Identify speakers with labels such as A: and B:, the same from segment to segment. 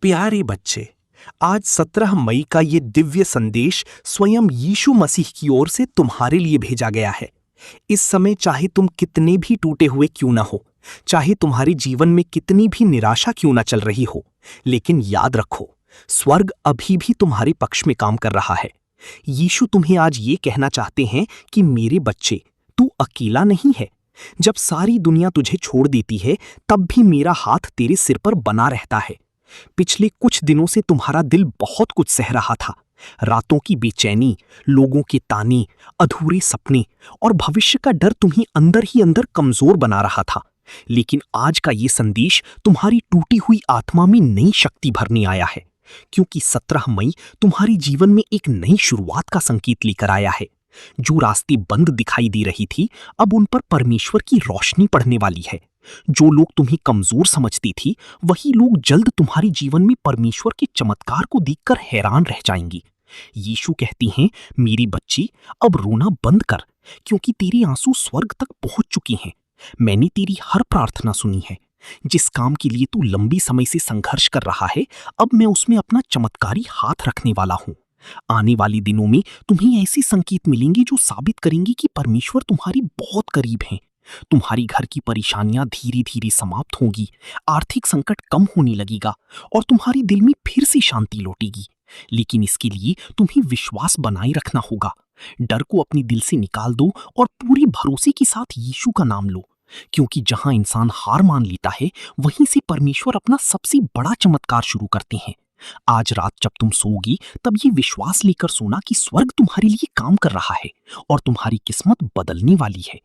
A: प्यारे बच्चे, आज 17 मई का ये दिव्य संदेश स्वयं यीशु मसीह की ओर से तुम्हारे लिए भेजा गया है। इस समय चाहे तुम कितने भी टूटे हुए क्यों ना हो, चाहे तुम्हारे जीवन में कितनी भी निराशा क्यों ना चल रही हो, लेकिन याद रखो, स्वर्ग अभी भी तुम्हारे पक्ष में काम कर रहा है। यीशु तुम्हें आज ये कहना चाहते हैं कि मेरे बच्चे, तू अकेला नहीं है। जब सारी दुनिया तुझे छोड़ देती है, तब भी मेरा हाथ तेरे सिर पर बना रहता है। पिछले कुछ दिनों से तुम्हारा दिल बहुत कुछ सह रहा था। रातों की बेचैनी, लोगों के ताने, अधूरे सपने और भविष्य का डर तुम्हें अंदर ही अंदर कमजोर बना रहा था। लेकिन आज का ये संदेश तुम्हारी टूटी हुई आत्मा में नई शक्ति भरने आया है, क्योंकि 17 मई तुम्हारे जीवन में एक नई शुरुआत का संकेत लेकर आया है। जो रास्ते बंद दिखाई दे रही थी, अब उन पर परमेश्वर की रोशनी पड़ने वाली है। जो लोग तुम्हें कमजोर समझती थी, वही लोग जल्द तुम्हारे जीवन में परमेश्वर के चमत्कार को देखकर हैरान रह जाएंगी। यीशु कहती हैं, मेरी बच्ची, अब रोना बंद कर, क्योंकि तेरे आंसू स्वर्ग तक पहुंच चुके हैं। मैंने तेरी हर प्रार्थना सुनी है। जिस काम के लिए तू लंबी समय से संघर्ष कर रहा है, अब मैं उसमें अपना चमत्कारी हाथ रखने वाला हूं। आने वाले दिनों में तुम्हें ऐसे संकेत मिलेंगे जो साबित करेंगे कि परमेश्वर तुम्हारी बहुत करीब है। तुम्हारी घर की परेशानियां धीरे धीरे समाप्त होंगी, आर्थिक संकट कम होने लगेगा और तुम्हारे दिल में फिर से शांति लौटेगी। लेकिन इसके लिए तुम्हें विश्वास बनाए रखना होगा। डर को अपने दिल से निकाल दो और पूरे भरोसे के साथ यीशु का नाम लो, क्योंकि जहां इंसान हार मान लेता है, वहीं से परमेश्वर अपना सबसे बड़ा चमत्कार शुरू करते हैं। आज रात जब तुम सोओगी, तब ये विश्वास लेकर सोना कि स्वर्ग तुम्हारे लिए काम कर रहा है और तुम्हारी किस्मत बदलने वाली है।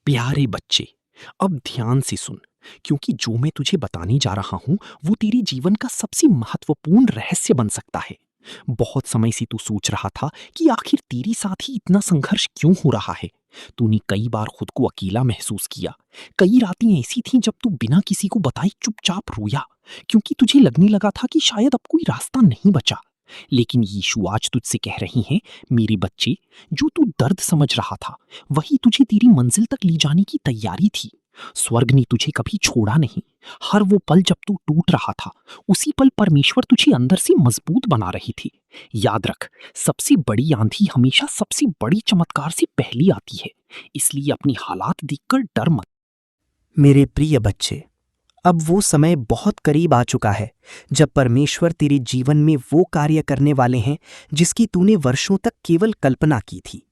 A: प्यारे बच्चे, अब ध्यान से सुन, क्योंकि जो मैं तुझे बताने जा रहा हूं, वो तेरे जीवन का सबसे महत्वपूर्ण रहस्य बन सकता है। बहुत समय से तू सोच रहा था कि आखिर तेरे साथ ही इतना संघर्ष क्यों हो रहा है। तूने कई बार खुद को अकेला महसूस किया। कई रातें ऐसी थीं जब तू बिना किसी को बताए चुपचाप रोया, क्योंकि तुझे लगने लगा था कि शायद अब कोई रास्ता नहीं बचा। लेकिन यीशु आज तुझसे कह रही हैं, मेरे बच्चे, जो तू दर्द समझ रहा था, वही तुझे तेरी मंजिल तक ले जाने की तैयारी थी। स्वर्ग ने तुझे कभी छोड़ा नहीं। हर वो पल जब तू टूट रहा था, उसी पल परमेश्वर तुझे अंदर से मजबूत बना रही थी। याद रख, सबसे बड़ी आंधी हमेशा सबसे बड़ी चमत्कार से पहले आती है। इसलिए अपनी हालात देखकर डर मत।
B: मेरे प्रिय बच्चे, अब वो समय बहुत करीब आ चुका है जब परमेश्वर तेरे जीवन में वो कार्य करने वाले हैं जिसकी तूने वर्षों तक केवल कल्पना की थी।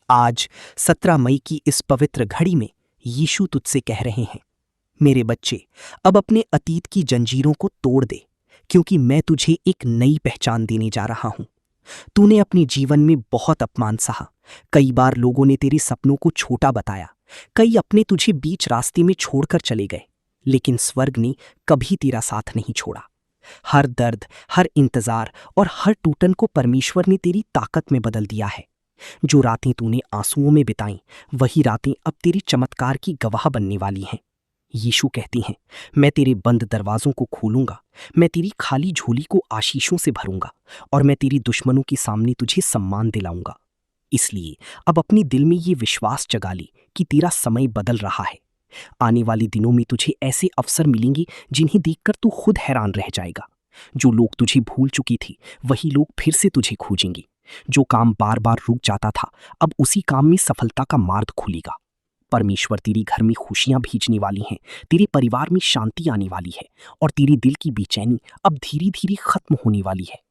B: आज 17 मई की इस पवित्र घड़ी में यीशु तुझसे कह रहे हैं, मेरे बच्चे, अब अपने अतीत की जंजीरों को तोड़ दे, क्योंकि मैं तुझे एक नई पहचान देने जा रहा हूं। तूने अपने जीवन में बहुत अपमान सहा। कई बार लोगों ने तेरे सपनों को छोटा बताया, कई अपने तुझे बीच रास्ते में छोड़कर चले गए, लेकिन स्वर्ग ने कभी तेरा साथ नहीं छोड़ा। हर दर्द, हर इंतजार और हर टूटन को परमेश्वर ने तेरी ताकत में बदल दिया है। जो रातें तूने आंसुओं में बिताईं, वही रातें अब तेरे चमत्कार की गवाह बनने वाली हैं। यीशु कहती हैं, मैं तेरे बंद दरवाजों को खोलूंगा, मैं तेरी खाली झोली को आशीषों से भरूंगा और मैं तेरी दुश्मनों के सामने तुझे सम्मान दिलाऊंगा। इसलिए अब अपने दिल में ये विश्वास जगा ले कि तेरा समय बदल रहा है। आने वाले दिनों में तुझे ऐसे अवसर मिलेंगे जिन्हें देखकर तू खुद हैरान रह जाएगा। जो लोग तुझे भूल चुकी थी, वही लोग फिर से तुझे खोजेंगे। जो काम बार बार रुक जाता था, अब उसी काम में सफलता का मार्ग खुलेगा। परमेश्वर तेरे घर में खुशियां भेजने वाली हैं, तेरे परिवार में शांति आने वाली है और तेरे दिल की बेचैनी अब धीरे धीरे खत्म होने वाली है।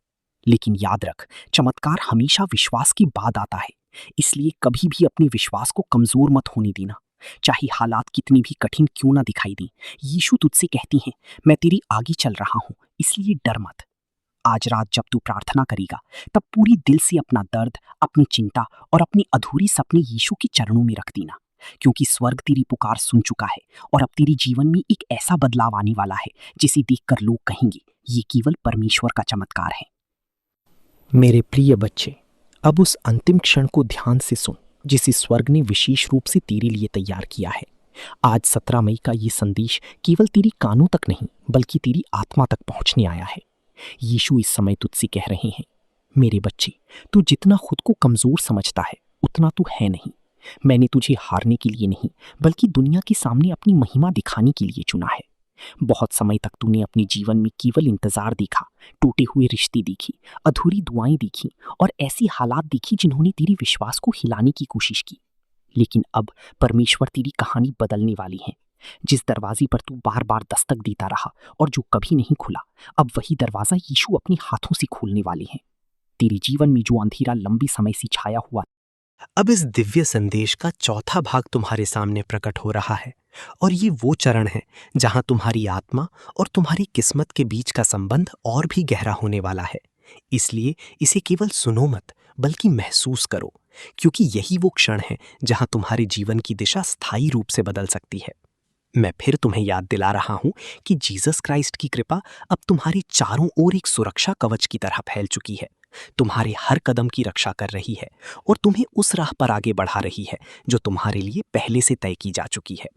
B: लेकिन याद रख, चमत्कार हमेशा विश्वास के बाद आता है। इसलिए कभी भी अपने विश्वास को कमजोर मत होने देना। चाहे हालात कितनी भी कठिन क्यों ना दिखाई दें, यीशु तुझसे कहती हैं, मैं तेरी आगे चल रहा हूं, इसलिए डर मत। आज रात जब तू प्रार्थना करेगा, तब पूरी दिल से अपना दर्द, अपनी चिंता और अपनी अधूरी सपने यीशु के चरणों में रख देना, क्योंकि स्वर्ग तेरी पुकार सुन चुका है और अब तेरे जीवन में एक ऐसा बदलाव आने वाला है जिसे देखकर लोग कहेंगे, ये केवल परमेश्वर का चमत्कार है।
A: मेरे प्रिय बच्चे, अब उस अंतिम क्षण को ध्यान से सुन जिसे स्वर्ग ने विशेष रूप से तेरे लिए तैयार किया है। आज 17 मई का ये संदेश केवल तेरी कानों तक नहीं, बल्कि तेरी आत्मा तक पहुंचने आया है। यीशु इस समय तुझसे कह रहे हैं, मेरे बच्चे, तू जितना खुद को कमजोर समझता है, उतना तू है नहीं। मैंने तुझे हारने के लिए नहीं, बल्कि दुनिया के सामने अपनी महिमा दिखाने के लिए चुना है।
B: बहुत समय तक तूने अपने जीवन में केवल इंतजार देखा, टूटे हुए रिश्ते देखी, अधूरी दुआएं देखी और ऐसी हालात देखी जिन्होंने तेरे विश्वास को हिलाने की कोशिश की। लेकिन अब परमेश्वर तेरी कहानी बदलने वाली है। जिस दरवाजे पर तू बार बार दस्तक देता रहा और जो कभी नहीं खुला, अब वही दरवाजा यीशु अपने हाथों से खोलने वाले हैं। तेरे जीवन में जो अंधेरा लंबे समय से छाया हुआ,
A: अब इस दिव्य संदेश का चौथा भाग तुम्हारे सामने प्रकट हो रहा है और ये वो चरण है जहां तुम्हारी आत्मा और तुम्हारी किस्मत के बीच का संबंध और भी गहरा होने वाला है। इसलिए इसे केवल सुनो मत, बल्कि महसूस करो, क्योंकि यही वो क्षण है जहां तुम्हारे जीवन की दिशा स्थायी रूप से बदल सकती है। मैं फिर तुम्हें याद दिला रहा हूं कि जीसस क्राइस्ट की कृपा अब तुम्हारे चारों ओर एक सुरक्षा कवच की तरह फैल चुकी है, तुम्हारे हर कदम की रक्षा कर रही है और तुम्हें उस राह पर आगे बढ़ा रही है जो तुम्हारे लिए पहले से तय की जा चुकी है।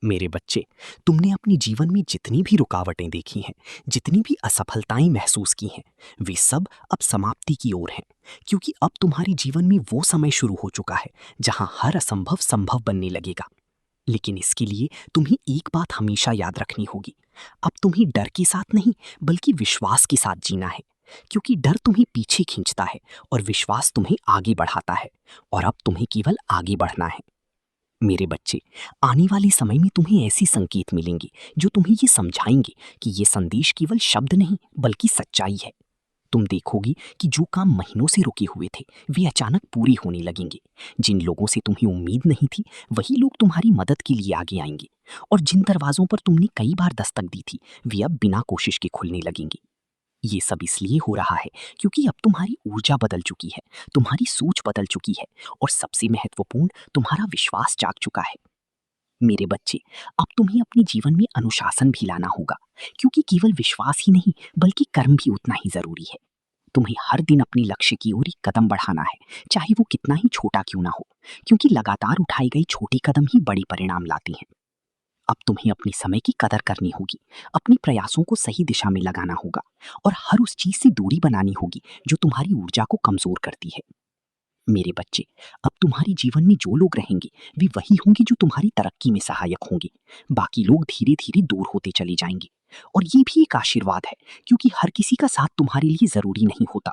A: मेरे बच्चे, तुमने अपने जीवन में जितनी भी रुकावटें देखी हैं, जितनी भी असफलताएं महसूस की हैं, वे सब अब समाप्ति की ओर हैं, क्योंकि अब तुम्हारे जीवन में वो समय शुरू हो चुका है जहां हर असंभव संभव बनने लगेगा। लेकिन इसके लिए तुम्हें एक बात हमेशा याद रखनी होगी। अब तुम्हें डर के साथ नहीं, बल्कि विश्वास के साथ जीना है, क्योंकि डर तुम्हें पीछे खींचता है और विश्वास तुम्हें आगे बढ़ाता है, और अब तुम्हें केवल आगे बढ़ना है। मेरे बच्चे, आने वाले समय में तुम्हें ऐसे संकेत मिलेंगे जो तुम्हें ये समझाएंगे कि ये संदेश केवल शब्द नहीं, बल्कि सच्चाई है। तुम देखोगी कि जो काम महीनों से रुके हुए थे, वे अचानक पूरे होने लगेंगे। जिन लोगों से तुम्हें उम्मीद नहीं थी, वही लोग तुम्हारी मदद के लिए आगे आएंगे। और जिन दरवाजों पर तुमने कई बार दस्तक दी थी, वे अब बिना कोशिश के खुलने लगेंगे। ये सब इसलिए हो रहा है क्योंकि अब तुम्हारी ऊर्जा बदल चुकी है, तुम्हारी सोच बदल चुकी है, और सबसे महत्वपूर्ण, तुम्हारा विश्वास जाग चुका है। मेरे बच्चे, अब तुम्हें अपने जीवन में अनुशासन भी लाना होगा, क्योंकि केवल विश्वास ही नहीं, बल्कि कर्म भी उतना ही जरूरी है। तुम्हें हर दिन अपने लक्ष्य की ओर एक कदम बढ़ाना है, चाहे वो कितना ही छोटा क्यों ना हो, क्योंकि लगातार उठाए गए छोटे कदम ही बड़े परिणाम लाते हैं। अब तुम्हें अपने समय की कदर करनी होगी, अपने प्रयासों को सही दिशा में लगाना होगा, और हर उस चीज से दूरी बनानी होगी जो तुम्हारी ऊर्जा को कमजोर करती है। मेरे बच्चे, अब तुम्हारे जीवन में जो लोग रहेंगे, वे वही होंगे जो तुम्हारी तरक्की में सहायक होंगे। बाकी लोग धीरे धीरे दूर होते चले जाएंगे, और ये भी एक आशीर्वाद है, क्योंकि हर किसी का साथ तुम्हारे लिए जरूरी नहीं होता।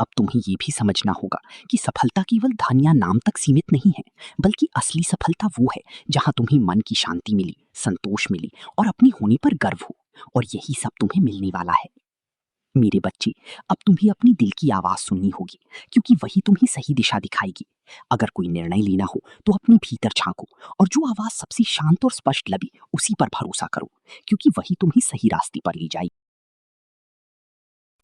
A: अब तुम्हें ये भी समझना होगा कि सफलता केवल धन या नाम तक सीमित नहीं है, बल्कि असली सफलता वो है जहां तुम्हें मन की शांति मिली, संतोष मिली, और अपने होने पर गर्व हो। और यही सब तुम्हें मिलने वाला है। मेरे बच्चे, अब तुम्हें अपनी दिल की आवाज सुननी होगी, क्योंकि वही तुम्हें सही दिशा दिखाएगी। अगर कोई निर्णय लेना हो तो अपने भीतर झांको, और जो आवाज सबसे शांत और स्पष्ट लगे, उसी पर भरोसा करो, क्योंकि वही तुम्हें सही रास्ते पर ले जाएगी।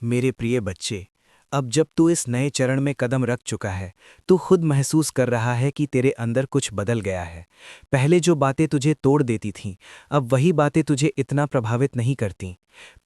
C: मेरे प्रिय बच्चे, अब जब तू इस नए चरण में कदम रख चुका है, तू खुद महसूस कर रहा है कि तेरे अंदर कुछ बदल गया है। पहले जो बातें तुझे तोड़ देती थीं, अब वही बातें तुझे इतना प्रभावित नहीं करती।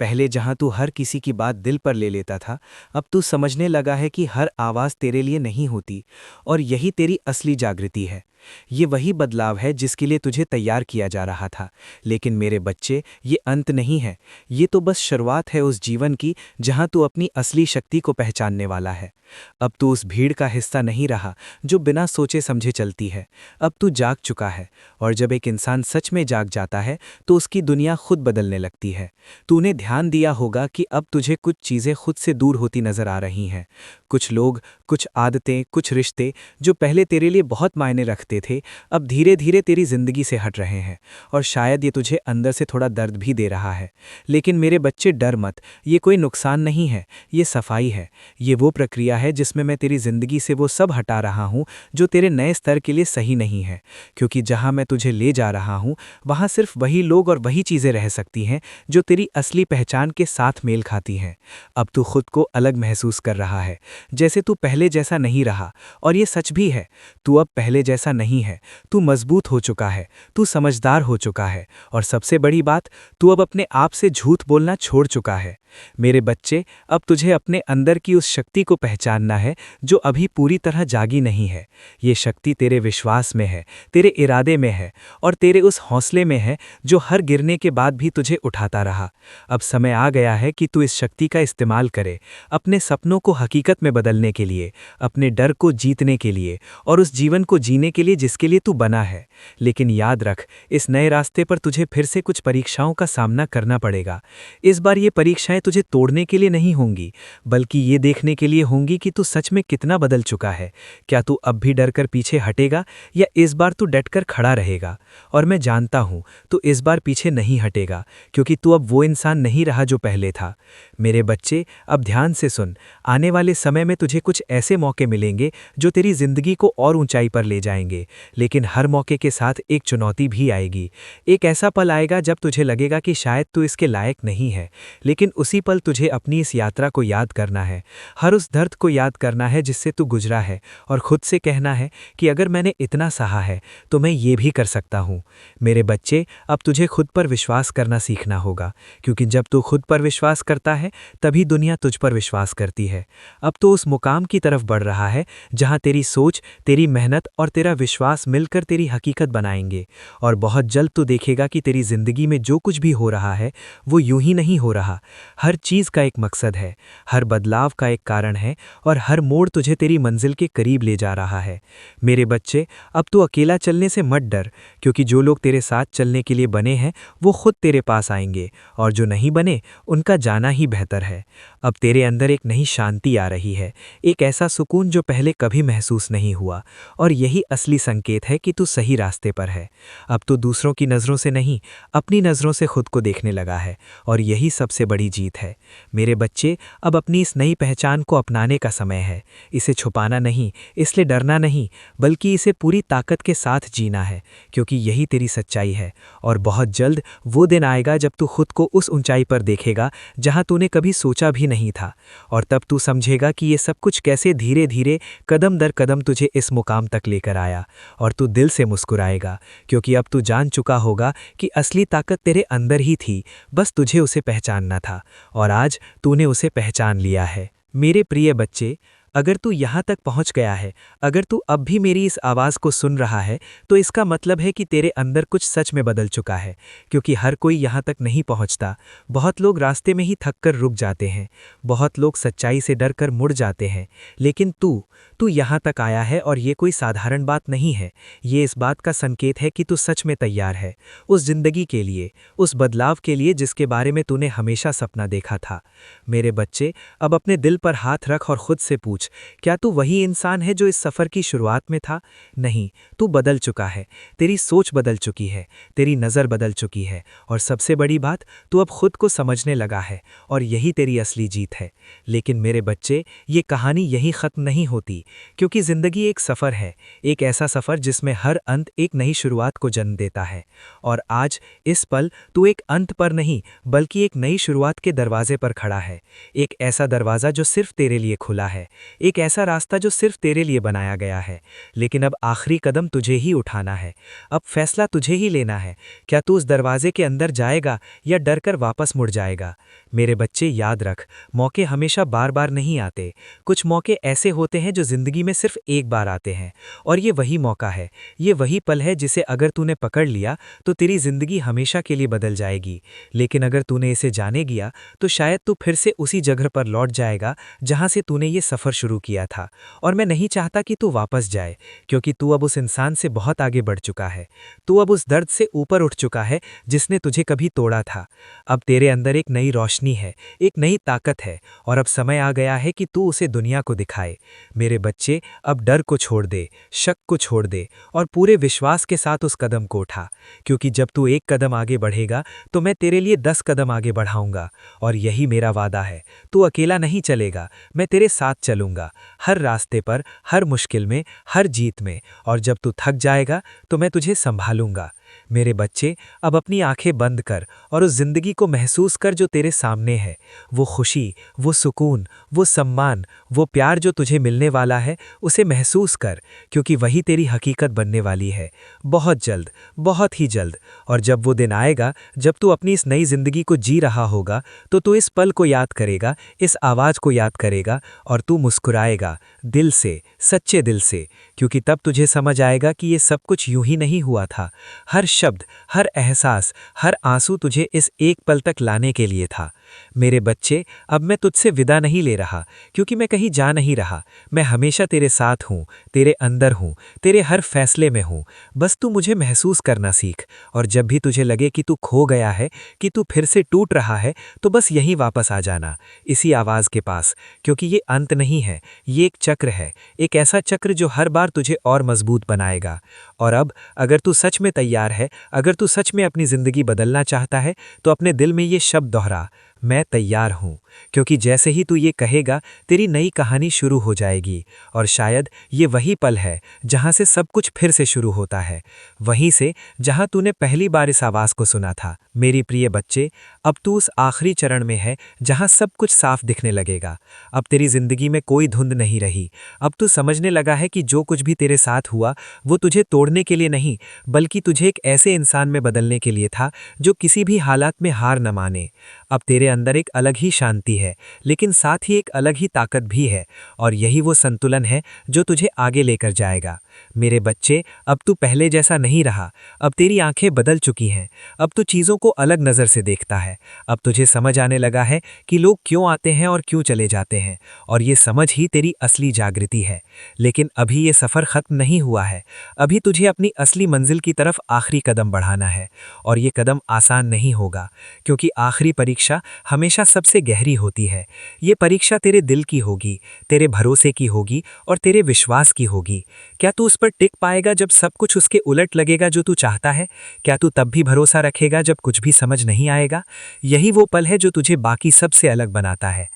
C: पहले जहां तू हर किसी की बात दिल पर ले लेता था, अब तू समझने लगा है कि हर आवाज़ तेरे लिए नहीं होती, और यही तेरी असली जागृति है। ये वही बदलाव है जिसके लिए तुझे तैयार किया जा रहा था। लेकिन मेरे बच्चे, ये अंत नहीं है, ये तो बस शुरुआत है उस जीवन की जहां तू अपनी असली शक्ति को पहचानने वाला है। अब तू उस भीड़ का हिस्सा नहीं रहा जो बिना सोचे समझे चलती है। अब तू जाग चुका है, और जब एक इंसान सच में जाग जाता है तो उसकी दुनिया खुद बदलने लगती है। तूने ध्यान दिया होगा कि अब तुझे कुछ चीज़ें खुद से दूर होती नजर आ रही हैं। कुछ लोग, कुछ आदतें, कुछ रिश्ते जो पहले तेरे लिए बहुत मायने रखते थे, अब धीरे धीरे तेरी जिंदगी से हट रहे हैं, और शायद ये तुझे अंदर से थोड़ा दर्द भी दे रहा है। लेकिन मेरे बच्चे, डर मत, ये कोई नुकसान नहीं है, ये सफाई है। ये वो प्रक्रिया है जिसमें मैं तेरी जिंदगी से वो सब हटा रहा हूँ जो तेरे नए स्तर के लिए सही नहीं है, क्योंकि जहाँ मैं तुझे ले जा रहा हूँ वहाँ सिर्फ वही लोग और वही चीज़ें रह सकती हैं जो तेरी असली पहचान के साथ मेल खाती हैं। अब तू खुद को अलग महसूस कर रहा है, जैसे तू पहले जैसा नहीं रहा, और ये सच भी है, तू अब पहले जैसा नहीं है। तू मजबूत हो चुका है, तू समझदार हो चुका है, और सबसे बड़ी बात, तू अब अपने आप से झूठ बोलना छोड़ चुका है। मेरे बच्चे, अब तुझे अपने अंदर की उस शक्ति को पहचानना है जो अभी पूरी तरह जागी नहीं है। ये शक्ति तेरे विश्वास में है, तेरे इरादे में है, और तेरे उस हौसले में है जो हर गिरने के बाद भी तुझे उठाता रहा। अब समय आ गया है कि तू इस शक्ति का इस्तेमाल करे, अपने सपनों को हकीकत में बदलने के लिए, अपने डर को जीतने के लिए और उस जीवन को जीने के लिए जिसके लिए तू बना है। लेकिन याद रख, इस नए रास्ते पर तुझे फिर से कुछ परीक्षाओं का सामना करना पड़ेगा। इस बार ये परीक्षाएं तुझे तोड़ने के लिए नहीं होंगी, बल्कि ये देखने के लिए होंगी कि तू सच में कितना बदल चुका है। क्या तू अब भी डर कर पीछे हटेगा या इस बार तू डटकर खड़ा रहेगा? और मैं जानता हूं तू इस बार पीछे नहीं हटेगा, क्योंकि तू अब वो इंसान नहीं रहा जो पहले था। मेरे बच्चे, अब ध्यान से सुन। आने वाले समय में तुझे कुछ ऐसे मौके मिलेंगे जो तेरी जिंदगी को और ऊंचाई पर ले जाएंगे, लेकिन हर मौके के साथ एक चुनौती भी आएगी। एक ऐसा पल आएगा जब तुझे लगेगा कि शायद तू इसके लायक नहीं है, लेकिन उसी पल तुझे अपनी इस यात्रा को याद करना है, हर उस दर्द को याद करना है जिससे तू गुजरा है, और खुद से कहना है कि अगर मैंने इतना सहा है तो मैं ये भी कर सकता हूँ। मेरे बच्चे, अब तुझे खुद पर विश्वास करना सीखना होगा, क्योंकि जब तू खुद पर विश्वास करता है तभी दुनिया तुझ पर विश्वास करती है। अब तो उस मुकाम की तरफ बढ़ रहा है जहाँ तेरी सोच, तेरी मेहनत और तेरा विश्वास मिलकर तेरी हकीकत बनाएंगे, और बहुत जल्द तू देखेगा कि तेरी जिंदगी में जो कुछ भी हो रहा है वो यूं ही नहीं हो रहा। हर चीज़ का एक मकसद है, हर बदलाव का एक कारण है, और हर मोड़ तुझे तेरी मंजिल के करीब ले जा रहा है। मेरे बच्चे, अब तू अकेला चलने से मत डर, क्योंकि जो लोग तेरे साथ चलने के लिए बने हैं वो खुद तेरे पास आएंगे, और जो नहीं बने उनका जाना ही बेहतर है। अब तेरे अंदर एक नई शांति आ रही है, एक ऐसा सुकून जो पहले कभी महसूस नहीं हुआ, और यही असली संकेत है कि तू सही रास्ते पर है। अब तू दूसरों की नज़रों से नहीं, अपनी नज़रों से खुद को देखने लगा है, और यही सबसे बड़ी जीत है। मेरे बच्चे, अब अपनी इस नई पहचान को अपनाने का समय है। इसे छुपाना नहीं, इसलिए डरना नहीं, बल्कि इसे पूरी ताकत के साथ जीना है, क्योंकि यही तेरी सच्चाई है। और बहुत जल्द वो दिन आएगा जब तू खुद को उस ऊंचाई पर देखेगा जहां तूने कभी सोचा भी नहीं था, और तब तू समझेगा कि ये सब कुछ कैसे धीरे धीरे कदम दर कदम तुझे इस मुकाम तक लेकर आया। और तू दिल से मुस्कुराएगा, क्योंकि अब तू जान चुका होगा कि असली ताकत तेरे अंदर ही थी, बस तुझे उसे पहचानना था, और आज तूने उसे पहचान लिया है। मेरे प्रिय बच्चे, अगर तू यहाँ तक पहुँच गया है, अगर तू अब भी मेरी इस आवाज़ को सुन रहा है, तो इसका मतलब है कि तेरे अंदर कुछ सच में बदल चुका है, क्योंकि हर कोई यहाँ तक नहीं पहुँचता। बहुत लोग रास्ते में ही थककर रुक जाते हैं, बहुत लोग सच्चाई से डरकर मुड़ जाते हैं, लेकिन तू यहाँ तक आया है, और ये कोई साधारण बात नहीं है। ये इस बात का संकेत है कि तू सच में तैयार है उस जिंदगी के लिए, उस बदलाव के लिए जिसके बारे में तूने हमेशा सपना देखा था। मेरे बच्चे, अब अपने दिल पर हाथ रख और खुद से पूछ, क्या तू वही इंसान है जो इस सफ़र की शुरुआत में था? नहीं, तू बदल चुका है, तेरी सोच बदल चुकी है, तेरी नज़र बदल चुकी है, और सबसे बड़ी बात, तू अब खुद को समझने लगा है, और यही तेरी असली जीत है। लेकिन मेरे बच्चे, ये कहानी यहीं ख़त्म नहीं होती, क्योंकि ज़िंदगी एक सफ़र है, एक ऐसा सफ़र जिसमें हर अंत एक नई शुरुआत को जन्म देता है। और आज इस पल तू एक अंत पर नहीं, बल्कि एक नई शुरुआत के दरवाजे पर खड़ा है। एक ऐसा दरवाज़ा जो सिर्फ तेरे लिए खुला है, एक ऐसा रास्ता जो सिर्फ तेरे लिए बनाया गया है। लेकिन अब आखिरी कदम तुझे ही उठाना है, अब फैसला तुझे ही लेना है। क्या तू उस दरवाजे के अंदर जाएगा या डर कर वापस मुड़ जाएगा? मेरे बच्चे, याद रख, मौके हमेशा बार बार नहीं आते। कुछ मौके ऐसे होते हैं जो ज़िंदगी में सिर्फ एक बार आते हैं, और ये वही मौका है, ये वही पल है जिसे अगर तूने पकड़ लिया तो तेरी ज़िंदगी हमेशा के लिए बदल जाएगी। लेकिन अगर तूने इसे जाने गया तो शायद तू फिर से उसी जगह पर लौट जाएगा जहाँ से तूने ये सफ़र शुरू किया था। और मैं नहीं चाहता कि तू वापस जाए, क्योंकि तू अब उस इंसान से बहुत आगे बढ़ चुका है। तू अब उस दर्द से ऊपर उठ चुका है जिसने तुझे कभी तोड़ा था। अब तेरे अंदर एक नई रोशनी है, एक नई ताकत है, और अब समय आ गया है कि तू उसे दुनिया को दिखाए। मेरे बच्चे, अब डर को छोड़ दे, शक को छोड़ दे, और पूरे विश्वास के साथ उस कदम को उठा, क्योंकि जब तू एक कदम आगे बढ़ेगा तो मैं तेरे लिए 10 कदम आगे बढ़ाऊंगा। और यही मेरा वादा है, तू अकेला नहीं चलेगा, मैं तेरे साथ चलूंगा, हर रास्ते पर, हर मुश्किल में, हर जीत में। और जब तू थक जाएगा तो मैं तुझे संभालूंगा। मेरे बच्चे, अब अपनी आंखें बंद कर और उस जिंदगी को महसूस कर जो तेरे सामने है। वो खुशी, वो सुकून, वो सम्मान, वो प्यार जो तुझे मिलने वाला है, उसे महसूस कर, क्योंकि वही तेरी हकीकत बनने वाली है, बहुत जल्द, बहुत ही जल्द। और जब वो दिन आएगा जब तू अपनी इस नई जिंदगी को जी रहा होगा, तो तू इस पल को याद करेगा, इस आवाज़ को याद करेगा, और तू मुस्कुराएगा दिल से, सच्चे दिल से, क्योंकि तब तुझे समझ आएगा कि ये सब कुछ यूं ही नहीं हुआ था। हर शब्द, हर एहसास, हर आंसू तुझे इस एक पल तक लाने के लिए था। मेरे बच्चे, अब मैं तुझसे विदा नहीं ले रहा, क्योंकि मैं कहीं जा नहीं रहा। मैं हमेशा तेरे साथ हूँ, तेरे अंदर हूँ, तेरे हर फैसले में हूँ। बस तू मुझे महसूस करना सीख, और जब भी तुझे लगे कि तू खो गया है, कि तू फिर से टूट रहा है, तो बस यहीं वापस आ जाना, इसी आवाज़ के पास, क्योंकि ये अंत नहीं है, ये एक चक्र है, एक ऐसा चक्र जो हर बार तुझे और मजबूत बनाएगा। और अब अगर तू सच में तैयार है, अगर तू सच में अपनी ज़िंदगी बदलना चाहता है, तो अपने दिल में ये शब्द दोहरा, मैं तैयार हूँ। क्योंकि जैसे ही तू ये कहेगा, तेरी नई कहानी शुरू हो जाएगी। और शायद ये वही पल है जहाँ से सब कुछ फिर से शुरू होता है, वहीं से जहाँ तूने पहली बार इस आवाज़ को सुना था। मेरी प्रिय बच्चे, अब तू उस आखिरी चरण में है जहाँ सब कुछ साफ दिखने लगेगा। अब तेरी ज़िंदगी में कोई धुंध नहीं रही। अब तू समझने लगा है कि जो कुछ भी तेरे साथ हुआ, वो तुझे तोड़ने के लिए नहीं, बल्कि तुझे एक ऐसे इंसान में बदलने के लिए था जो किसी भी हालात में हार न माने। अब तेरे अंदर एक अलग ही शांति है, लेकिन साथ ही एक अलग ही ताकत भी है, और यही वो संतुलन है जो तुझे आगे लेकर जाएगा। मेरे बच्चे, अब तू पहले जैसा नहीं रहा। अब तेरी आंखें बदल चुकी हैं। अब तू चीज़ों को अलग नज़र से देखता है। अब तुझे समझ आने लगा है कि लोग क्यों आते हैं और क्यों चले जाते हैं, और ये समझ ही तेरी असली जागृति है। लेकिन अभी ये सफ़र ख़त्म नहीं हुआ है। अभी तुझे अपनी असली मंजिल की तरफ आखिरी कदम बढ़ाना है, और ये कदम आसान नहीं होगा, क्योंकि आखिरी परीक्षा हमेशा सबसे गहरी होती है। ये परीक्षा तेरे दिल की होगी, तेरे भरोसे की होगी, और तेरे विश्वास की होगी। क्या तू उस पर टिक पाएगा जब सब कुछ उसके उलट लगेगा जो तू चाहता है? क्या तू तब भी भरोसा रखेगा जब कुछ भी समझ नहीं आएगा? यही वो पल है जो तुझे बाकी सबसे अलग बनाता है।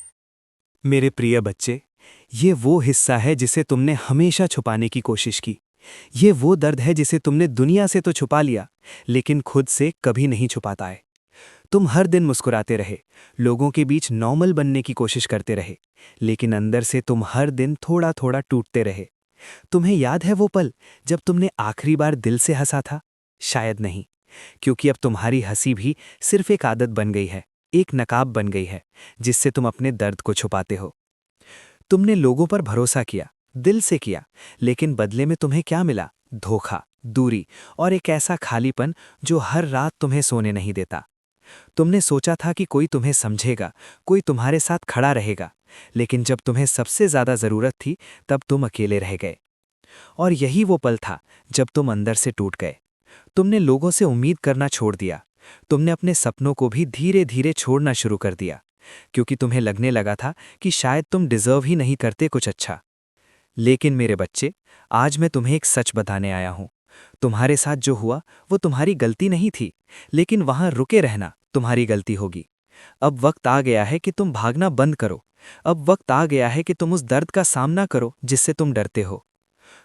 B: मेरे प्रिय बच्चे, ये वो हिस्सा है जिसे तुमने हमेशा छुपाने की कोशिश की। ये वो दर्द है जिसे तुमने दुनिया से तो छुपा लिया, लेकिन खुद से कभी नहीं छुपा पाए। तुम हर दिन मुस्कुराते रहे, लोगों के बीच नॉर्मल बनने की कोशिश करते रहे, लेकिन अंदर से तुम हर दिन थोड़ा थोड़ा टूटते रहे। तुम्हें याद है वो पल जब तुमने आखिरी बार दिल से हंसा था? शायद नहीं, क्योंकि अब तुम्हारी हंसी भी सिर्फ एक आदत बन गई है, एक नकाब बन गई है, जिससे तुम अपने दर्द को छुपाते हो। तुमने लोगों पर भरोसा किया, दिल से किया, लेकिन बदले में तुम्हें क्या मिला? धोखा, दूरी, और एक ऐसा खालीपन जो हर रात तुम्हें सोने नहीं देता। तुमने सोचा था कि कोई तुम्हें समझेगा, कोई तुम्हारे साथ खड़ा रहेगा, लेकिन जब तुम्हें सबसे ज्यादा जरूरत थी, तब तुम अकेले रह गए। और यही वो पल था जब तुम अंदर से टूट गए। तुमने लोगों से उम्मीद करना छोड़ दिया। तुमने अपने सपनों को भी धीरे धीरे छोड़ना शुरू कर दिया, क्योंकि तुम्हें लगने लगा था कि शायद तुम डिजर्व ही नहीं करते कुछ अच्छा। लेकिन मेरे बच्चे, आज मैं तुम्हें एक सच बताने आया हूं। तुम्हारे साथ जो हुआ वो तुम्हारी गलती नहीं थी, लेकिन वहां रुके रहना तुम्हारी गलती होगी। अब वक्त आ गया है कि तुम भागना बंद करो। अब वक्त आ गया है कि तुम उस दर्द का सामना करो जिससे तुम डरते हो।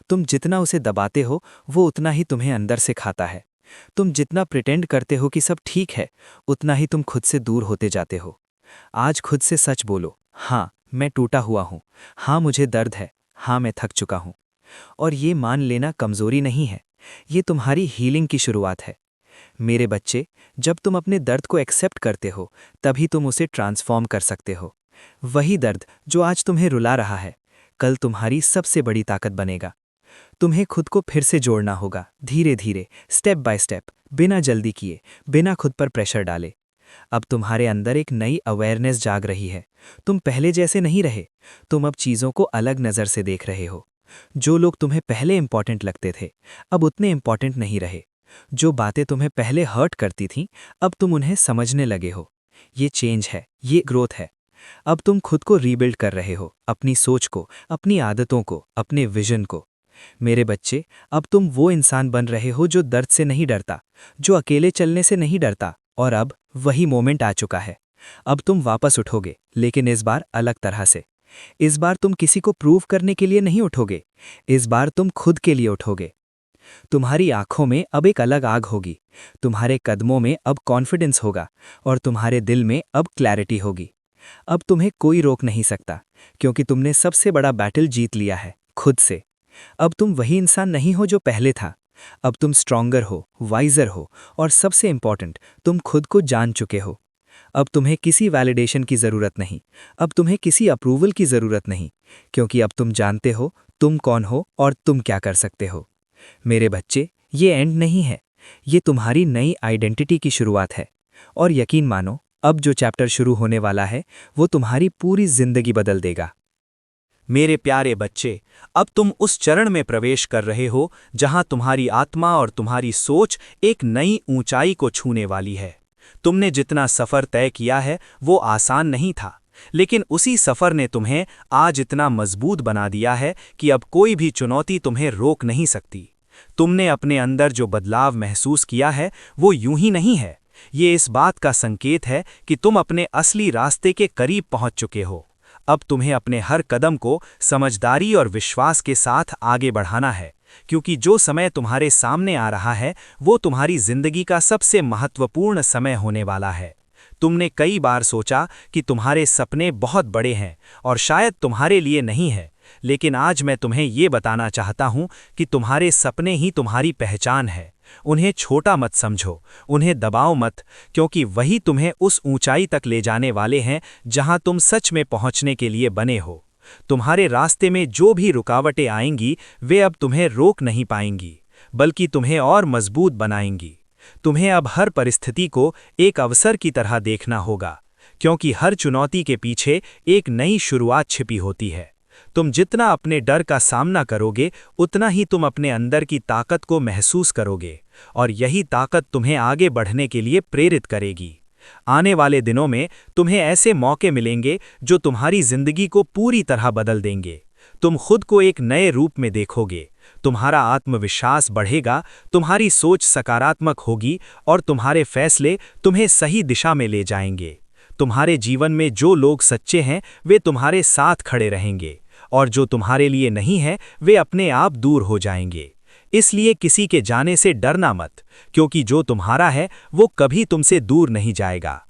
B: तुम जितना उसे दबाते हो, वो उतना ही तुम्हें अंदर से खाता है। तुम जितना प्रिटेंड करते हो कि सब ठीक है, उतना ही तुम खुद से दूर होते जाते हो। आज खुद से सच बोलो, हाँ मैं टूटा हुआ हूँ, हाँ मुझे दर्द है, हाँ मैं थक चुका हूँ। और ये मान लेना कमजोरी नहीं है, ये तुम्हारी हीलिंग की शुरुआत है। मेरे बच्चे, जब तुम अपने दर्द को एक्सेप्ट करते हो, तभी तुम उसे ट्रांसफॉर्म कर सकते हो। वही दर्द जो आज तुम्हें रुला रहा है, कल तुम्हारी सबसे बड़ी ताकत बनेगा। तुम्हें खुद को फिर से जोड़ना होगा, धीरे धीरे, स्टेप बाय स्टेप, बिना जल्दी किए, बिना खुद पर प्रेशर डाले। अब तुम्हारे अंदर एक नई अवेयरनेस जाग रही है। तुम पहले जैसे नहीं रहे। तुम अब चीज़ों को अलग नज़र से देख रहे हो। जो लोग तुम्हें पहले इंपॉर्टेंट लगते थे, अब उतने इंपॉर्टेंट नहीं रहे। जो बातें तुम्हें पहले हर्ट करती थीं, अब तुम उन्हें समझने लगे हो। ये चेंज है, ये ग्रोथ है। अब तुम खुद को रीबिल्ड कर रहे हो, अपनी सोच को, अपनी आदतों को, अपने विजन को। मेरे बच्चे, अब तुम वो इंसान बन रहे हो जो दर्द से नहीं डरता, जो अकेले चलने से नहीं डरता। और अब वही मोमेंट आ चुका है। अब तुम वापस उठोगे, लेकिन इस बार अलग तरह से। इस बार तुम किसी को प्रूव करने के लिए नहीं उठोगे, इस बार तुम खुद के लिए उठोगे। तुम्हारी आंखों में अब एक अलग आग होगी, तुम्हारे कदमों में अब कॉन्फिडेंस होगा, और तुम्हारे दिल में अब क्लैरिटी होगी। अब तुम्हें कोई रोक नहीं सकता, क्योंकि तुमने सबसे बड़ा बैटल जीत लिया है, खुद से। अब तुम वही इंसान नहीं हो जो पहले था। अब तुम स्ट्रॉन्गर हो, वाइजर हो, और सबसे इंपॉर्टेंट, तुम खुद को जान चुके हो। अब तुम्हें किसी वैलिडेशन की ज़रूरत नहीं, अब तुम्हें किसी अप्रूवल की ज़रूरत नहीं, क्योंकि अब तुम जानते हो तुम कौन हो और तुम क्या कर सकते हो। मेरे बच्चे, ये एंड नहीं है,
C: ये तुम्हारी नई आइडेंटिटी की शुरुआत है। और यकीन मानो, अब जो चैप्टर शुरू होने वाला है वो तुम्हारी पूरी जिंदगी बदल देगा। मेरे प्यारे बच्चे, अब तुम उस चरण में प्रवेश कर रहे हो जहां तुम्हारी आत्मा और तुम्हारी सोच एक नई ऊंचाई को छूने वाली है। तुमने जितना सफ़र तय किया है वो आसान नहीं था, लेकिन उसी सफ़र ने तुम्हें आज इतना मजबूत बना दिया है कि अब कोई भी चुनौती तुम्हें रोक नहीं सकती। तुमने अपने अंदर जो बदलाव महसूस किया है वो यूं ही नहीं है, ये इस बात का संकेत है कि तुम अपने असली रास्ते के करीब पहुंच चुके हो। अब तुम्हें अपने हर कदम को समझदारी और विश्वास के साथ आगे बढ़ाना है, क्योंकि जो समय तुम्हारे सामने आ रहा है वो तुम्हारी जिंदगी का सबसे महत्वपूर्ण समय होने वाला है। तुमने कई बार सोचा कि तुम्हारे सपने बहुत बड़े हैं और शायद तुम्हारे लिए नहीं है, लेकिन आज मैं तुम्हें ये बताना चाहता हूँ कि तुम्हारे सपने ही तुम्हारी पहचान है। उन्हें छोटा मत समझो, उन्हें दबाओ मत, क्योंकि वही तुम्हें उस ऊंचाई तक ले जाने वाले हैं जहां तुम सच में पहुंचने के लिए बने हो। तुम्हारे रास्ते में जो भी रुकावटें आएंगी वे अब तुम्हें रोक नहीं पाएंगी, बल्कि तुम्हें और मजबूत बनाएंगी। तुम्हें अब हर परिस्थिति को एक अवसर की तरह देखना होगा, क्योंकि हर चुनौती के पीछे एक नई शुरुआत छिपी होती है। तुम जितना अपने डर का सामना करोगे उतना ही तुम अपने अंदर की ताकत को महसूस करोगे, और यही ताकत तुम्हें आगे बढ़ने के लिए प्रेरित करेगी। आने वाले दिनों में तुम्हें ऐसे मौके मिलेंगे जो तुम्हारी जिंदगी को पूरी तरह बदल देंगे। तुम खुद को एक नए रूप में देखोगे, तुम्हारा आत्मविश्वास बढ़ेगा, तुम्हारी सोच सकारात्मक होगी और तुम्हारे फैसले तुम्हें सही दिशा में ले जाएंगे। तुम्हारे जीवन में जो लोग सच्चे हैं वे तुम्हारे साथ खड़े रहेंगे, और जो तुम्हारे लिए नहीं है वे अपने आप दूर हो जाएंगे। इसलिए किसी के जाने से डरना मत, क्योंकि जो तुम्हारा है वो कभी तुमसे दूर नहीं जाएगा।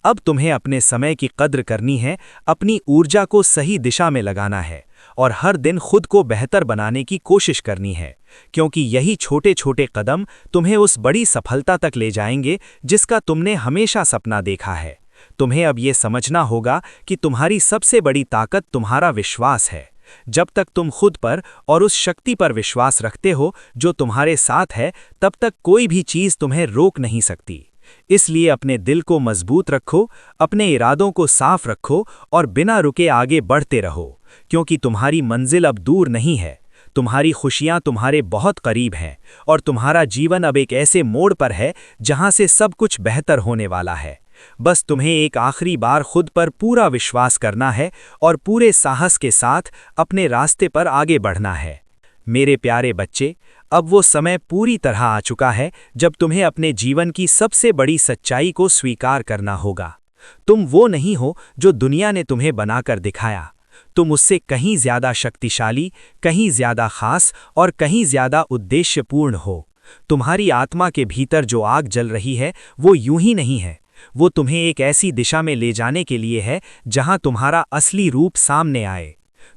C: अब तुम्हें अपने समय की कद्र करनी है, अपनी ऊर्जा को सही दिशा में लगाना है और हर दिन खुद को बेहतर बनाने की कोशिश करनी है, क्योंकि यही छोटे छोटे कदम तुम्हें उस बड़ी सफलता तक ले जाएंगे जिसका तुमने हमेशा सपना देखा है। तुम्हें अब ये समझना होगा कि तुम्हारी सबसे बड़ी ताकत तुम्हारा विश्वास है। जब तक तुम खुद पर और उस शक्ति पर विश्वास रखते हो जो तुम्हारे साथ है, तब तक कोई भी चीज़ तुम्हें रोक नहीं सकती। इसलिए अपने दिल को मजबूत रखो, अपने इरादों को साफ रखो और बिना रुके आगे बढ़ते रहो, क्योंकि तुम्हारी मंजिल अब दूर नहीं है। तुम्हारी खुशियां तुम्हारे बहुत करीब हैं और तुम्हारा जीवन अब एक ऐसे मोड़ पर है जहां से सब कुछ बेहतर होने वाला है। बस तुम्हें एक आखिरी बार खुद पर पूरा विश्वास करना है और पूरे साहस के साथ अपने रास्ते पर आगे बढ़ना है। मेरे प्यारे बच्चे, अब वो समय पूरी तरह आ चुका है जब तुम्हें अपने जीवन की सबसे बड़ी सच्चाई को स्वीकार करना होगा। तुम वो नहीं हो जो दुनिया ने तुम्हें बनाकर दिखाया। तुम उससे कहीं ज्यादा शक्तिशाली, कहीं ज्यादा खास और कहीं ज्यादा उद्देश्यपूर्ण हो। तुम्हारी आत्मा के भीतर जो आग जल रही है वो यूं ही नहीं है, वो तुम्हें एक ऐसी दिशा में ले जाने के लिए है जहां तुम्हारा असली रूप सामने आए।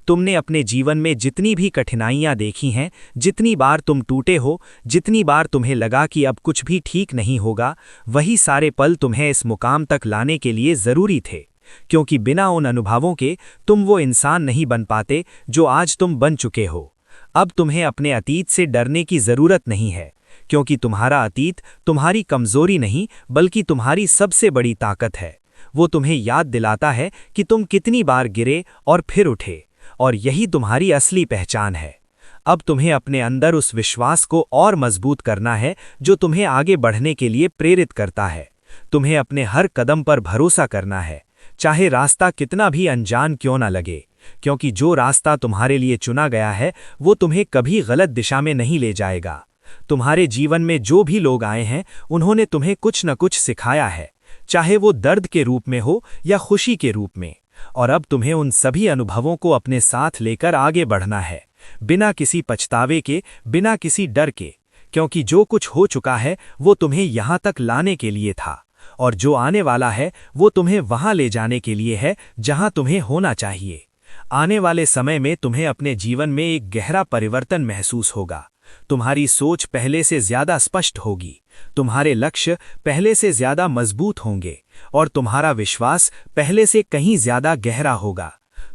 C: तुमने अपने जीवन में जितनी भी कठिनाइयां देखी हैं, जितनी बार तुम टूटे हो, जितनी बार तुम्हें लगा कि अब कुछ भी ठीक नहीं होगा, वही सारे पल तुम्हें इस मुकाम तक लाने के लिए ज़रूरी थे, क्योंकि बिना उन अनुभवों के तुम वो इंसान नहीं बन पाते जो आज तुम बन चुके हो। अब तुम्हें अपने अतीत से डरने की ज़रूरत नहीं है, क्योंकि तुम्हारा अतीत तुम्हारी कमजोरी नहीं बल्कि तुम्हारी सबसे बड़ी ताकत है। वो तुम्हें याद दिलाता है कि तुम कितनी बार गिरे और फिर उठे, और यही तुम्हारी असली पहचान है। अब तुम्हें अपने अंदर उस विश्वास को और मजबूत करना है जो तुम्हें आगे बढ़ने के लिए प्रेरित करता है। तुम्हें अपने हर कदम पर भरोसा करना है, चाहे रास्ता कितना भी अनजान क्यों न लगे, क्योंकि जो रास्ता तुम्हारे लिए चुना गया है वो तुम्हें कभी गलत दिशा में नहीं ले जाएगा। तुम्हारे जीवन में जो भी लोग आए हैं उन्होंने तुम्हें कुछ न कुछ सिखाया है, चाहे वो दर्द के रूप में हो या खुशी के रूप में, और अब तुम्हें उन सभी अनुभवों को अपने साथ लेकर आगे बढ़ना है, बिना किसी पछतावे के, बिना किसी डर के, क्योंकि जो कुछ हो चुका है वो तुम्हें यहाँ तक लाने के लिए था, और जो आने वाला है वो तुम्हें वहाँ ले जाने के लिए है जहाँ तुम्हें होना चाहिए। आने वाले समय में तुम्हें अपने जीवन में एक गहरा परिवर्तन महसूस होगा। तुम्हारी सोच पहले से ज्यादा स्पष्ट होगी, तुम्हारे लक्ष्य पहले से ज्यादा मजबूत होंगे और तुम्हारा विश्वास पहले से कहीं ज्यादा गहरा होगा।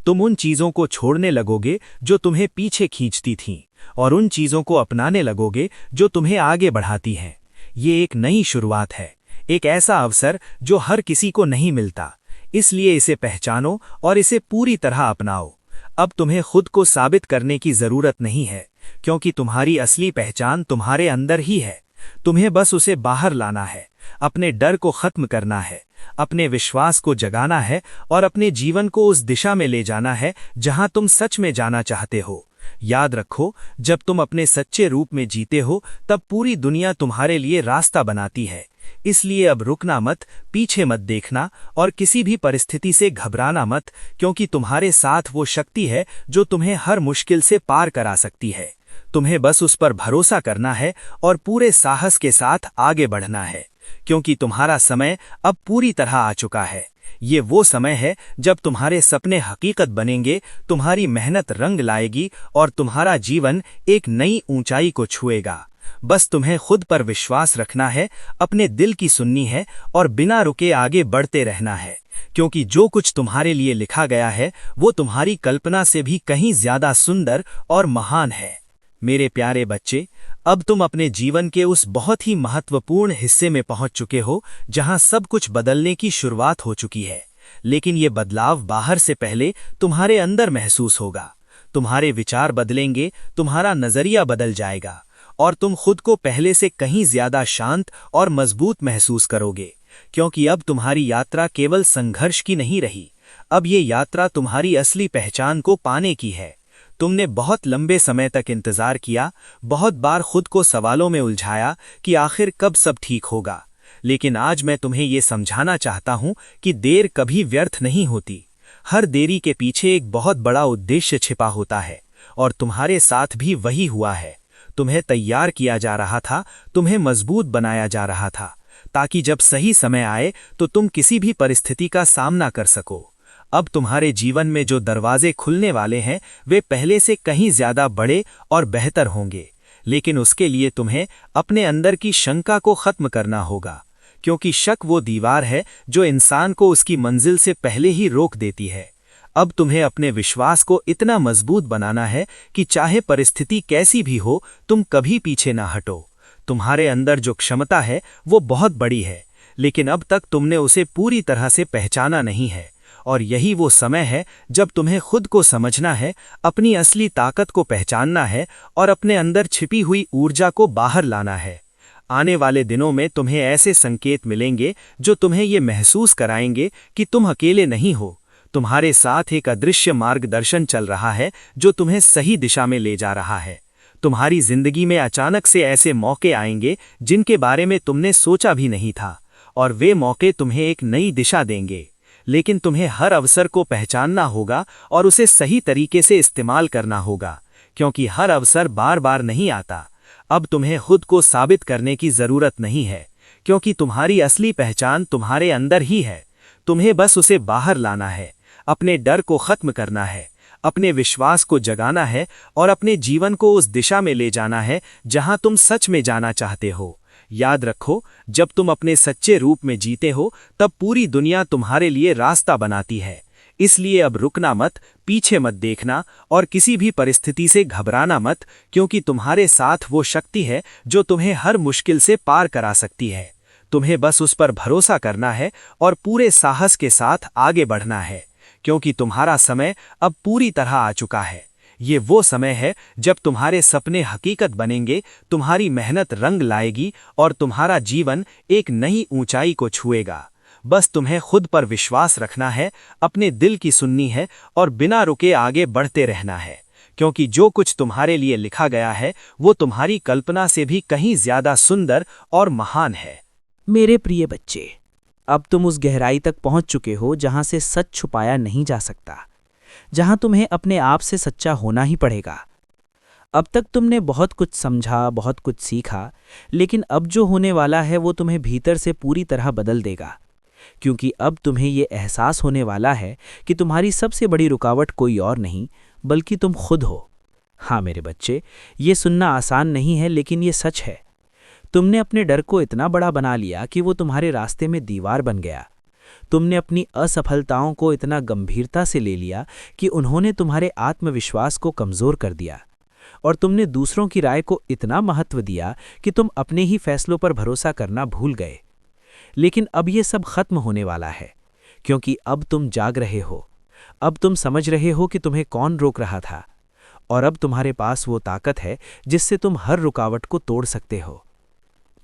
C: तुम उन चीजों को छोड़ने लगोगे जो तुम्हें पीछे खींचती थीं और उन चीजों को अपनाने लगोगे जो तुम्हें आगे बढ़ाती हैं। ये एक नई शुरुआत है, एक ऐसा अवसर जो हर किसी को नहीं मिलता। इसलिए इसे पहचानो और इसे पूरी तरह अपनाओ। अब तुम्हें खुद को साबित करने की जरूरत नहीं है, क्योंकि तुम्हारी असली पहचान तुम्हारे अंदर ही है। तुम्हें बस उसे बाहर लाना है, अपने डर को खत्म करना है, अपने विश्वास को जगाना है और अपने जीवन को उस दिशा में ले जाना है जहां तुम सच में जाना चाहते हो। याद रखो, जब तुम अपने सच्चे रूप में जीते हो तब पूरी दुनिया तुम्हारे लिए रास्ता बनाती है। इसलिए अब रुकना मत, पीछे मत देखना और किसी भी परिस्थिति से घबराना मत, क्योंकि तुम्हारे साथ वो शक्ति है जो तुम्हें हर मुश्किल से पार करा सकती है। तुम्हें बस उस पर भरोसा करना है और पूरे साहस के साथ आगे बढ़ना है, क्योंकि तुम्हारा समय अब पूरी तरह आ चुका है। ये वो समय है जब तुम्हारे सपने हकीकत बनेंगे, तुम्हारी मेहनत रंग लाएगी और तुम्हारा जीवन एक नई ऊंचाई को छुएगा। बस तुम्हें खुद पर विश्वास रखना है, अपने दिल की सुननी है और बिना रुके आगे बढ़ते रहना है, क्योंकि जो कुछ तुम्हारे लिए लिखा गया है वो तुम्हारी कल्पना से भी कहीं ज्यादा सुंदर और महान है। मेरे प्यारे बच्चे, अब तुम अपने जीवन के उस बहुत ही महत्वपूर्ण हिस्से में पहुंच चुके हो जहां सब कुछ बदलने की शुरुआत हो चुकी है। लेकिन ये बदलाव बाहर से पहले तुम्हारे अंदर महसूस होगा। तुम्हारे विचार बदलेंगे, तुम्हारा नजरिया बदल जाएगा और तुम खुद को पहले से कहीं ज्यादा शांत और मजबूत महसूस करोगे, क्योंकि अब तुम्हारी यात्रा केवल संघर्ष की नहीं रही। अब ये यात्रा तुम्हारी असली पहचान को पाने की है। तुमने बहुत लंबे समय तक इंतजार किया, बहुत बार खुद को सवालों में उलझाया कि आखिर कब सब ठीक होगा। लेकिन आज मैं तुम्हें ये समझाना चाहता हूं कि देर कभी व्यर्थ नहीं होती। हर देरी के पीछे एक बहुत बड़ा उद्देश्य छिपा होता है और तुम्हारे साथ भी वही हुआ है। तुम्हें तैयार किया जा रहा था, तुम्हें मजबूत बनाया जा रहा था, ताकि जब सही समय आए तो तुम किसी भी परिस्थिति का सामना कर सको। अब तुम्हारे जीवन में जो दरवाजे खुलने वाले हैं वे पहले से कहीं ज्यादा बड़े और बेहतर होंगे, लेकिन उसके लिए तुम्हें अपने अंदर की शंका को खत्म करना होगा, क्योंकि शक वो दीवार है जो इंसान को उसकी मंजिल से पहले ही रोक देती है। अब तुम्हें अपने विश्वास को इतना मजबूत बनाना है कि चाहे परिस्थिति कैसी भी हो, तुम कभी पीछे ना हटो। तुम्हारे अंदर जो क्षमता है वो बहुत बड़ी है, लेकिन अब तक तुमने उसे पूरी तरह से पहचाना नहीं है। और यही वो समय है जब तुम्हें खुद को समझना है, अपनी असली ताकत को पहचानना है और अपने अंदर छिपी हुई ऊर्जा को बाहर लाना है। आने वाले दिनों में तुम्हें ऐसे संकेत मिलेंगे जो तुम्हें ये महसूस कराएंगे कि तुम अकेले नहीं हो। तुम्हारे साथ एक अदृश्य मार्गदर्शन चल रहा है जो तुम्हें सही दिशा में ले जा रहा है। तुम्हारी जिंदगी में अचानक से ऐसे मौके आएंगे जिनके बारे में तुमने सोचा भी नहीं था, और वे मौके तुम्हें एक नई दिशा देंगे। लेकिन तुम्हें हर अवसर को पहचानना होगा और उसे सही तरीके से इस्तेमाल करना होगा, क्योंकि हर अवसर बार बार नहीं आता। अब तुम्हें खुद को साबित करने की जरूरत नहीं है, क्योंकि तुम्हारी असली पहचान तुम्हारे अंदर ही है। तुम्हें बस उसे बाहर लाना है, अपने डर को खत्म करना है, अपने विश्वास को जगाना है और अपने जीवन को उस दिशा में ले जाना है जहां तुम सच में जाना चाहते हो। याद रखो, जब तुम अपने सच्चे रूप में जीते हो तब पूरी दुनिया तुम्हारे लिए रास्ता बनाती है। इसलिए अब रुकना मत, पीछे मत देखना और किसी भी परिस्थिति से घबराना मत, क्योंकि तुम्हारे साथ वो शक्ति है जो तुम्हें हर मुश्किल से पार करा सकती है। तुम्हें बस उस पर भरोसा करना है और पूरे साहस के साथ आगे बढ़ना है, क्योंकि तुम्हारा समय अब पूरी तरह आ चुका है। ये वो समय है जब तुम्हारे सपने हकीकत बनेंगे, तुम्हारी मेहनत रंग लाएगी और तुम्हारा जीवन एक नई ऊंचाई को छुएगा। बस तुम्हें खुद पर विश्वास रखना है, अपने दिल की सुननी है और बिना रुके आगे बढ़ते रहना है, क्योंकि जो कुछ तुम्हारे लिए लिखा गया है वो तुम्हारी कल्पना से भी कहीं ज्यादा सुंदर और महान है।
B: मेरे प्रिय बच्चे, अब तुम उस गहराई तक पहुंच चुके हो जहां से सच छुपाया नहीं जा सकता, जहां तुम्हें अपने आप से सच्चा होना ही पड़ेगा। अब तक तुमने बहुत कुछ समझा, बहुत कुछ सीखा, लेकिन अब जो होने वाला है वो तुम्हें भीतर से पूरी तरह बदल देगा, क्योंकि अब तुम्हें ये एहसास होने वाला है कि तुम्हारी सबसे बड़ी रुकावट कोई और नहीं बल्कि तुम खुद हो। हाँ मेरे बच्चे, ये सुनना आसान नहीं है, लेकिन ये सच है। तुमने अपने डर को इतना बड़ा बना लिया कि वो तुम्हारे रास्ते में दीवार बन गया। तुमने अपनी असफलताओं को इतना गंभीरता से ले लिया कि उन्होंने तुम्हारे आत्मविश्वास को कमजोर कर दिया।
C: और तुमने दूसरों की राय को इतना महत्व दिया कि तुम अपने ही फैसलों पर भरोसा करना भूल गए। लेकिन अब ये सब खत्म होने वाला है, क्योंकि अब तुम जाग रहे हो। अब तुम समझ रहे हो कि तुम्हें कौन रोक रहा था, और अब तुम्हारे पास वो ताकत है जिससे तुम हर रुकावट को तोड़ सकते हो।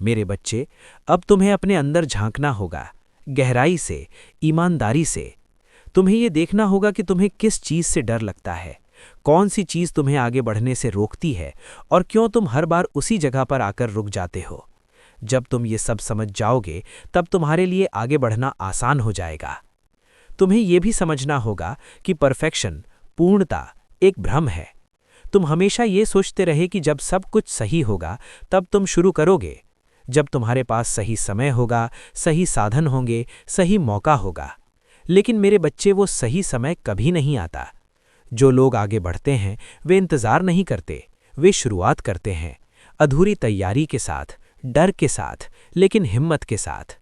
C: मेरे बच्चे, अब तुम्हें अपने अंदर झांकना होगा, गहराई से, ईमानदारी से। तुम्हें ये देखना होगा कि तुम्हें किस चीज़ से डर लगता है, कौन सी चीज़ तुम्हें आगे बढ़ने से रोकती है, और क्यों तुम हर बार उसी जगह पर आकर रुक जाते हो। जब तुम ये सब समझ जाओगे, तब तुम्हारे लिए आगे बढ़ना आसान हो जाएगा। तुम्हें यह भी समझना होगा कि परफेक्शन, पूर्णता, एक भ्रम है। तुम हमेशा ये सोचते रहे कि जब सब कुछ सही होगा तब तुम शुरू करोगे, जब तुम्हारे पास सही समय होगा, सही साधन होंगे, सही मौका होगा। लेकिन मेरे बच्चे, वो सही समय कभी नहीं आता। जो लोग आगे बढ़ते हैं वे इंतज़ार नहीं करते, वे शुरुआत करते हैं, अधूरी तैयारी के साथ, डर के साथ, लेकिन हिम्मत के साथ।